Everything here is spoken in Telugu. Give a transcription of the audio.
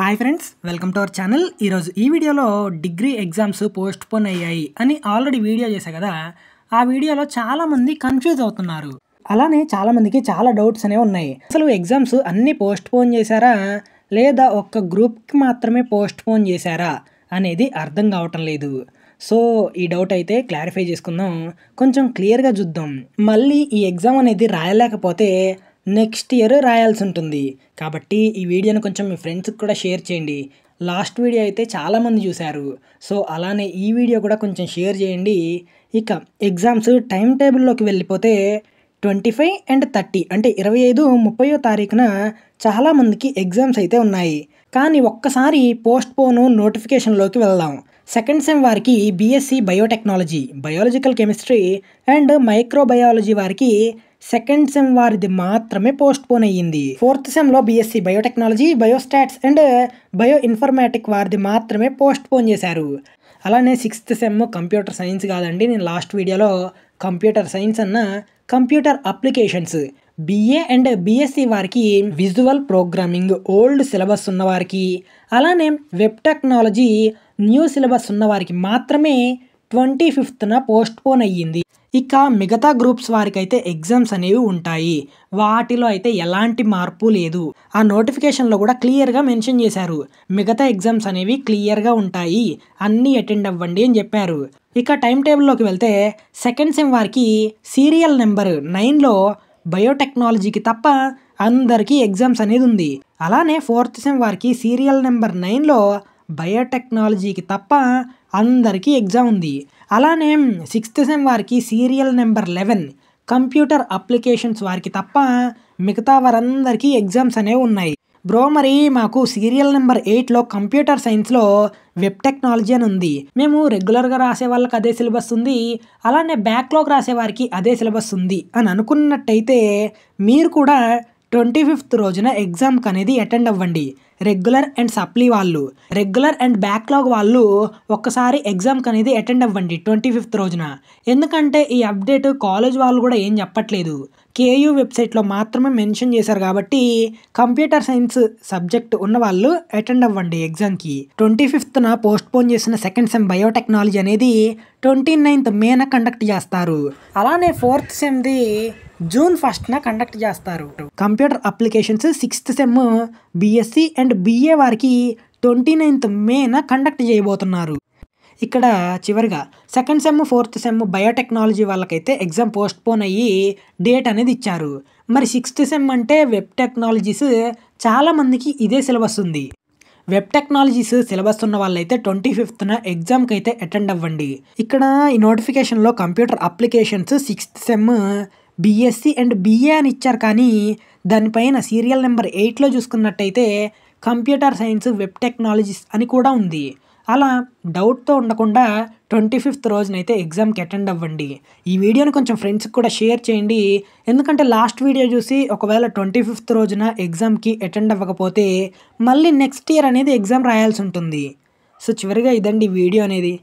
Hi friends, welcome to our channel. ఈరోజు ఈ వీడియోలో డిగ్రీ ఎగ్జామ్స్ పోస్ట్ పోన్ అయ్యాయి అని ఆల్రెడీ వీడియో చేశా కదా. ఆ వీడియోలో చాలామంది కన్ఫ్యూజ్ అవుతున్నారు. అలానే చాలామందికి చాలా డౌట్స్ అనేవి ఉన్నాయి. అసలు ఎగ్జామ్స్ అన్నీ పోస్ట్ పోన్ చేశారా లేదా ఒక్క గ్రూప్కి మాత్రమే పోస్ట్ పోన్ చేశారా అనేది అర్థం కావటం లేదు. సో ఈ డౌట్ అయితే క్లారిఫై చేసుకుందాం, కొంచెం క్లియర్గా చూద్దాం. మళ్ళీ ఈ ఎగ్జామ్ అనేది రాయలేకపోతే నెక్స్ట్ ఇయర్ రాయాల్సి ఉంటుంది. కాబట్టి ఈ వీడియోని కొంచెం మీ ఫ్రెండ్స్కి కూడా షేర్ చేయండి. లాస్ట్ వీడియో అయితే చాలామంది చూశారు. సో అలానే ఈ వీడియో కూడా కొంచెం షేర్ చేయండి. ఇక ఎగ్జామ్స్ టైం టేబుల్లోకి వెళ్ళిపోతే 25 అండ్ 30 అంటే 25, 30వ తారీఖున చాలామందికి ఎగ్జామ్స్ అయితే ఉన్నాయి. కానీ ఒక్కసారి పోస్ట్ పోన్ నోటిఫికేషన్లోకి వెళ్దాం. సెకండ్ సెమ్ వారికి BSc biotechnology, biological chemistry and microbiology వారికి సెకండ్ సెమ్ వారిది మాత్రమే పోస్ట్ పోన్ అయ్యింది. ఫోర్త్ సెమ్లో BSc biotechnology, biostats and bio informatic వారిది మాత్రమే పోస్ట్ పోన్ చేశారు. అలానే సిక్స్త్ సెమ్ కంప్యూటర్ సైన్స్ కాదండి, నేను లాస్ట్ వీడియోలో కంప్యూటర్ సైన్స్ అన్న computer applications BA and BSc వారికి విజువల్ ప్రోగ్రామింగ్ ఓల్డ్ సిలబస్ ఉన్నవారికి, అలానే వెబ్ టెక్నాలజీ న్యూ సిలబస్ ఉన్నవారికి మాత్రమే 25న పోస్ట్ పోన్ అయ్యింది. ఇక మిగతా గ్రూప్స్ వారికి అయితే ఎగ్జామ్స్ అనేవి ఉంటాయి. వాటిలో అయితే ఎలాంటి మార్పు లేదు. ఆ నోటిఫికేషన్లో కూడా క్లియర్గా మెన్షన్ చేశారు, మిగతా ఎగ్జామ్స్ అనేవి క్లియర్గా ఉంటాయి, అన్నీ అటెండ్ అవ్వండి అని చెప్పారు. ఇక టైం టేబుల్లోకి వెళ్తే సెకండ్ సెమ్ వారికి సీరియల్ నెంబర్ 9లో బయోటెక్నాలజీకి తప్ప అందరికీ ఎగ్జామ్స్ అనేది ఉంది. అలానే ఫోర్త్ సెమ్ వారికి సీరియల్ నెంబర్ 9లో బయోటెక్నాలజీకి తప్ప అందరికీ ఎగ్జామ్ ఉంది. అలానే సిక్స్త్ సెమ్ వారికి సీరియల్ నెంబర్ 11 కంప్యూటర్ అప్లికేషన్స్ వారికి తప్ప మిగతా వారందరికీ ఎగ్జామ్స్ అనేవి ఉన్నాయి. బ్రో మరి మాకు సీరియల్ నెంబర్ 8లో కంప్యూటర్ సైన్స్లో వెబ్ టెక్నాలజీ అని ఉంది, మేము రెగ్యులర్గా రాసే వాళ్ళకి అదే సిలబస్ ఉంది, అలానే బ్యాక్లాగ్ రాసే వారికి అదే సిలబస్ ఉంది అని అనుకున్నట్టయితే మీరు కూడా 25th రోజున ఎగ్జామ్కి అనేది అటెండ్ అవ్వండి. రెగ్యులర్ అండ్ సప్లీ వాళ్ళు, రెగ్యులర్ అండ్ బ్యాక్లాగ్ వాళ్ళు ఒక్కసారి ఎగ్జామ్కి అనేది అటెండ్ అవ్వండి 25th రోజున. ఎందుకంటే ఈ అప్డేట్ కాలేజ్ వాళ్ళు కూడా ఏం చెప్పట్లేదు, కేయూ వెబ్సైట్లో మాత్రమే మెన్షన్ చేశారు. కాబట్టి కంప్యూటర్ సైన్స్ సబ్జెక్ట్ ఉన్న వాళ్ళు అటెండ్ అవ్వండి ఎగ్జామ్కి. 25న పోస్ట్ పోన్ చేసిన సెకండ్ సెమ్ బయోటెక్నాలజీ అనేది 29th మేన కండక్ట్ చేస్తారు. అలానే ఫోర్త్ సెమ్ది జూన్ 1న కండక్ట్ చేస్తారు. Computer applications sixth sem BSc and BA వారికి 29th మేన కండక్ట్ చేయబోతున్నారు. ఇక్కడ చివరిగా second sem fourth sem biotechnology వాళ్ళకైతే ఎగ్జామ్ పోస్ట్ పోన్ అయ్యి డేట్ అనేది ఇచ్చారు. మరి సిక్స్త్ సెమ్ అంటే వెబ్ టెక్నాలజీస్ చాలామందికి ఇదే సిలబస్ ఉంది. వెబ్ టెక్నాలజీస్ సిలబస్ ఉన్న వాళ్ళైతే 25న ఎగ్జామ్కి అయితే అటెండ్ అవ్వండి. ఇక్కడ ఈ నోటిఫికేషన్లో computer applications sixth sem BSc and BA అని ఇచ్చారు, కానీ దానిపైన సీరియల్ నెంబర్ 8లో చూసుకున్నట్టయితే కంప్యూటర్ సైన్స్ వెబ్ టెక్నాలజీస్ అని కూడా ఉంది. అలా డౌట్తో ఉండకుండా 25th రోజునైతే ఎగ్జామ్కి అటెండ్ అవ్వండి. ఈ వీడియోని కొంచెం ఫ్రెండ్స్కి కూడా షేర్ చేయండి. ఎందుకంటే లాస్ట్ వీడియో చూసి ఒకవేళ 25th రోజున ఎగ్జామ్కి అటెండ్ అవ్వకపోతే మళ్ళీ నెక్స్ట్ ఇయర్ అనేది ఎగ్జామ్ రాయాల్సి ఉంటుంది. సో చివరిగా ఇదండి వీడియో అనేది.